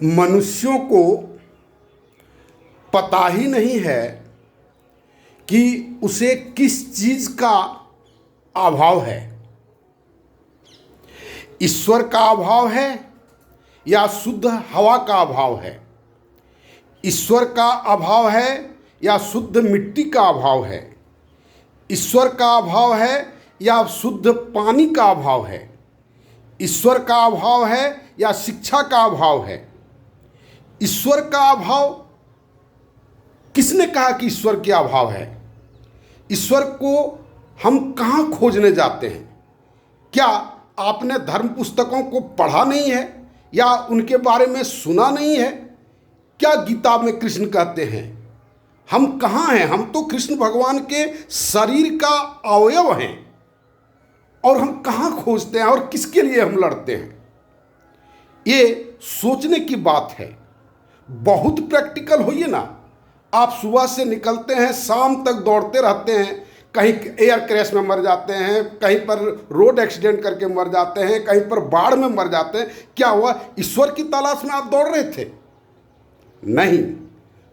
मनुष्यों को पता ही नहीं है कि उसे किस चीज़ का अभाव है। ईश्वर का अभाव है या शुद्ध हवा का अभाव है। ईश्वर का अभाव है या शुद्ध मिट्टी का अभाव है। ईश्वर का अभाव है या शुद्ध पानी का अभाव है। ईश्वर का अभाव है या शिक्षा का अभाव है। ईश्वर का अभाव, किसने कहा कि ईश्वर का अभाव है? ईश्वर को हम कहाँ खोजने जाते हैं? क्या आपने धर्म पुस्तकों को पढ़ा नहीं है या उनके बारे में सुना नहीं है? क्या गीता में कृष्ण कहते हैं? हम कहाँ हैं? हम तो कृष्ण भगवान के शरीर का अवयव हैं और हम कहाँ खोजते हैं और किसके लिए हम लड़ते हैं? ये सोचने की बात है। बहुत प्रैक्टिकल होइए ना। आप सुबह से निकलते हैं, शाम तक दौड़ते रहते हैं, कहीं एयर क्रैश में मर जाते हैं, कहीं पर रोड एक्सीडेंट करके मर जाते हैं, कहीं पर बाढ़ में मर जाते हैं। क्या हुआ? ईश्वर की तलाश में आप दौड़ रहे थे? नहीं,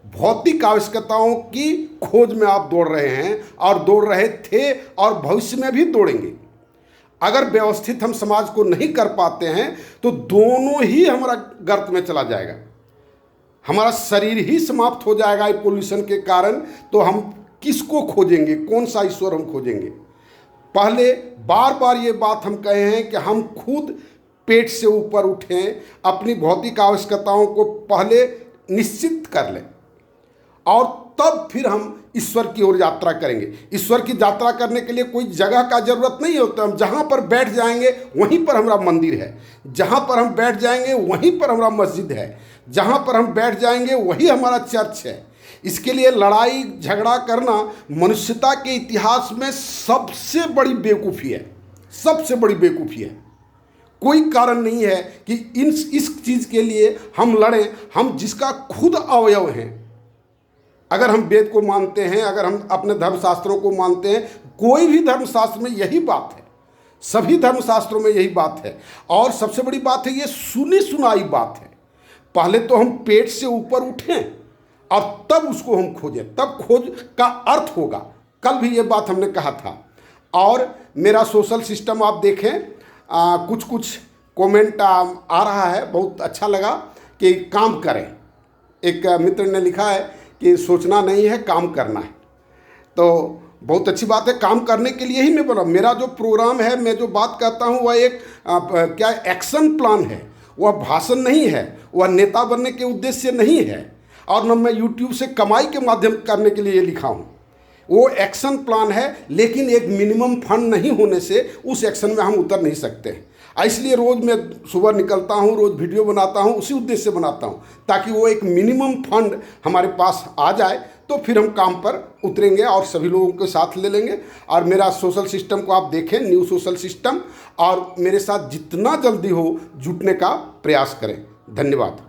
भौतिक आवश्यकताओं की खोज में आप दौड़ रहे हैं और दौड़ रहे थे और भविष्य में भी दौड़ेंगे। अगर व्यवस्थित हम समाज को नहीं कर पाते हैं तो दोनों ही हमारा गर्त में चला जाएगा। हमारा शरीर ही समाप्त हो जाएगा पोल्यूशन के कारण। तो हम किसको खोजेंगे? कौन सा ईश्वर हम खोजेंगे? पहले बार बार ये बात हम कहे हैं कि हम खुद पेट से ऊपर उठें, अपनी भौतिक आवश्यकताओं को पहले निश्चित कर लें और तब फिर हम ईश्वर की ओर यात्रा करेंगे। ईश्वर की यात्रा करने के लिए कोई जगह का जरूरत नहीं होता। हम जहाँ पर बैठ जाएंगे वहीं पर हमारा मंदिर है, जहाँ पर हम बैठ जाएंगे वहीं पर हमारा मस्जिद है, जहाँ पर हम बैठ जाएंगे वही हमारा चर्च है। इसके लिए लड़ाई झगड़ा करना मनुष्यता के इतिहास में सबसे बड़ी बेवकूफ़ी है। सबसे बड़ी बेवकूफ़ी है। कोई कारण नहीं है कि इस चीज़ के लिए हम लड़ें, हम जिसका खुद अवयव हैं। अगर हम वेद को मानते हैं, अगर हम अपने धर्मशास्त्रों को मानते हैं, कोई भी धर्मशास्त्र में यही बात है, सभी धर्मशास्त्रों में यही बात है। और सबसे बड़ी बात है, ये सुनी सुनाई बात है। पहले तो हम पेट से ऊपर उठें और तब उसको हम खोजें, तब खोज का अर्थ होगा। कल भी ये बात हमने कहा था। और मेरा सोशल सिस्टम आप देखें, कुछ कुछ कमेंट आ रहा है, बहुत अच्छा लगा कि काम करें। एक मित्र ने लिखा है कि सोचना नहीं है, काम करना है। तो बहुत अच्छी बात है। काम करने के लिए ही मैं बोला, मेरा जो प्रोग्राम है, मैं जो बात कहता हूँ वह एक क्या एक्शन प्लान है। वह भाषण नहीं है, वह नेता बनने के उद्देश्य से नहीं है और न मैं यूट्यूब से कमाई के माध्यम करने के लिए लिखा हूँ। वो एक्शन प्लान है, लेकिन एक मिनिमम फंड नहीं होने से उस एक्शन में हम उतर नहीं सकते हैं। इसलिए रोज़ मैं सुबह निकलता हूँ, रोज़ वीडियो बनाता हूँ, उसी उद्देश्य से बनाता हूँ ताकि वो एक मिनिमम फंड हमारे पास आ जाए, तो फिर हम काम पर उतरेंगे और सभी लोगों के साथ ले लेंगे। और मेरा सोशल सिस्टम को आप देखें, न्यू सोशल सिस्टम, और मेरे साथ जितना जल्दी हो जुटने का प्रयास करें। धन्यवाद।